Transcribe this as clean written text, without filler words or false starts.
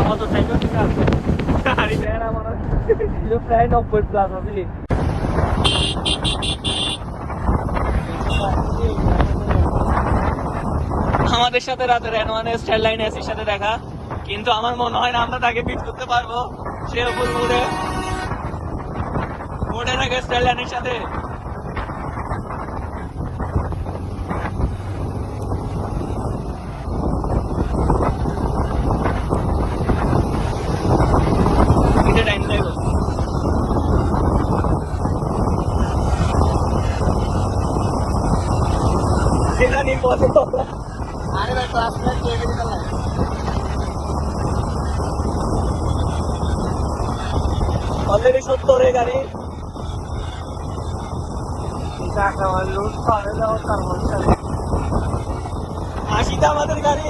Motorcycle ঠিক আছে গাড়িটা এরা মনে হয় প্রায় 90 প্লাস হবে। আমাদের সাথে রাতে রেনওয়ানের স্টাইল লাইন এসির সাথে দেখা, কিন্তু আমার মনে হয় না আমরা তাকে পিট করতে পারবো। সে উপর উড়ে থাকে স্টাইল লাইনের সাথে। টাইম দেবো সেটা নিয়ে পছন্দ। আরে ভাই ক্লাস অলরেডি 70 গাড়ি লুট পাওয়া যাওয়ার কারণ 80টা আমাদের গাড়ি।